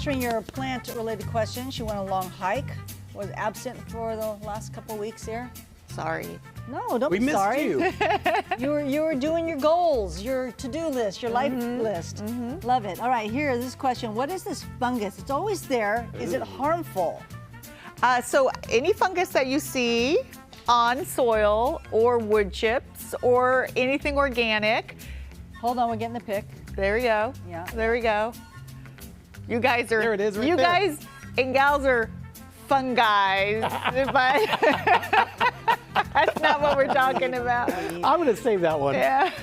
answering your plant-related questions. She went on a long hike, was absent for the last couple weeks here. Sorry. No, don't be sorry. We missed you. You were doing your goals, your to-do list, your life list. Love it. All right, here, this question. What is this fungus? It's always there. Is it harmful? So any fungus that you see on soil or wood chips or anything organic. Hold on, we're getting the pic. There we go. Yeah. There we go. You guys are. There it is right you there. guys and gals are fun guys, but that's not what we're talking about. I'm going to save that one. Yeah.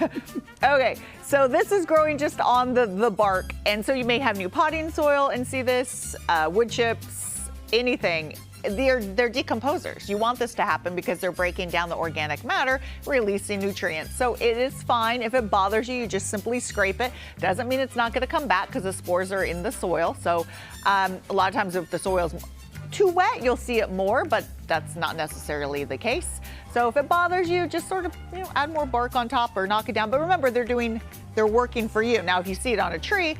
Okay, so this is growing just on the bark, and so you may have new potting soil and see this, wood chips, anything. They're decomposers. You want this to happen because they're breaking down the organic matter, releasing nutrients. So it is fine. If it bothers you, you just simply scrape it. Doesn't mean it's not going to come back because the spores are in the soil. So a lot of times if the soil's too wet, you'll see it more, but that's not necessarily the case. So if it bothers you, just sort of add more bark on top or knock it down. But remember, they're working for you. Now, if you see it on a tree,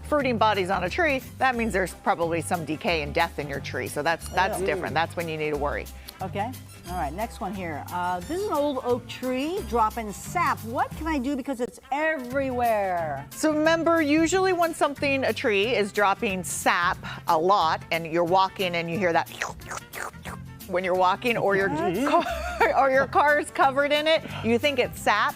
fruiting bodies on a tree, that means there's probably some decay and death in your tree. So that's different. That's when you need to worry. Okay. All right, next one here. This is an old oak tree dropping sap. What can I do because it's everywhere? So remember, usually when a tree is dropping sap a lot and you're walking and you hear that when you're walking or your car is covered in it, you think it's sap.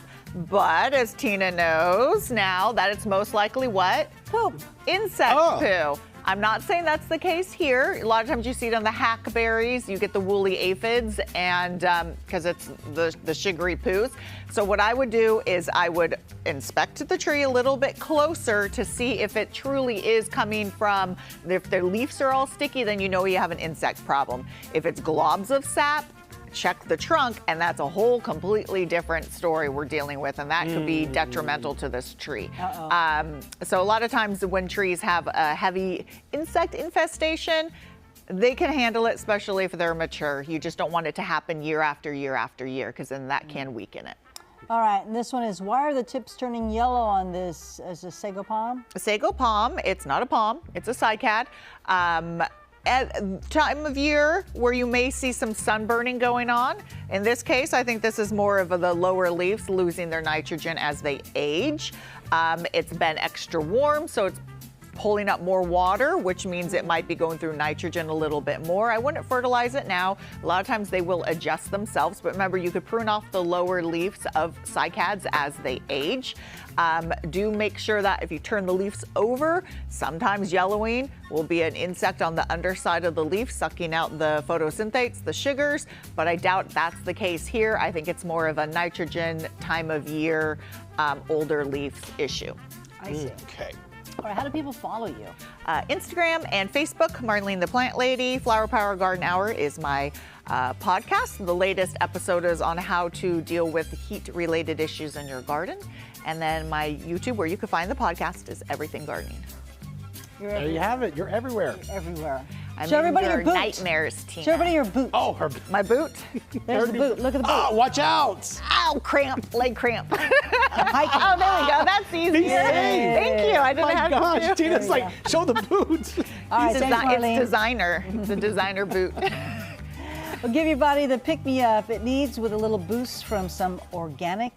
But as Tina knows now, that it's most likely what? Poop. Insect poo. I'm not saying that's the case here. A lot of times you see it on the hackberries. You get the woolly aphids, and because it's the sugary poos. So what I would do is I would inspect the tree a little bit closer to see if it truly is coming from, if the leaves are all sticky, then you know you have an insect problem. If it's globs of sap, check the trunk, and that's a whole completely different story we're dealing with, and that could be detrimental to this tree. So a lot of times when trees have a heavy insect infestation, they can handle it, especially if they're mature. You just don't want it to happen year after year after year, because then that can weaken it. All right, and this one is, why are the tips turning yellow on this? Is a sago palm? A sago palm, it's not a palm, it's a cycad. At time of year where you may see some sunburning going on. In this case, I think this is more of the lower leaves losing their nitrogen as they age. It's been extra warm, so it's pulling up more water, which means it might be going through nitrogen a little bit more. I wouldn't fertilize it now. A lot of times they will adjust themselves, but remember, you could prune off the lower leaves of cycads as they age. Do make sure that if you turn the leaves over, sometimes yellowing will be an insect on the underside of the leaf sucking out the photosynthates, the sugars, but I doubt that's the case here. I think it's more of a nitrogen time of year, older leaf issue. I see. Okay. All right, how do people follow you? Instagram and Facebook, Marlene the Plant Lady. Flower Power Garden Hour is my podcast. The latest episode is on how to deal with heat-related issues in your garden. And then my YouTube, where you can find the podcast, is Everything Gardening. There you have it. You're everywhere. You're everywhere. I'm Show in everybody your your boot. nightmares, Tina. Show everybody your boot. Oh, her. My boot? There's the boot. Look at the boot. Oh, watch out. Ow, cramp, leg cramp. Hiking. Oh, there we go. That's easier. safe. Thank you. I didn't My have gosh, to. Tina's like, show the boots. All right, thanks, Marlene. It's designer. It's a designer boot. We'll give your body the pick-me-up it needs with a little boost from some organic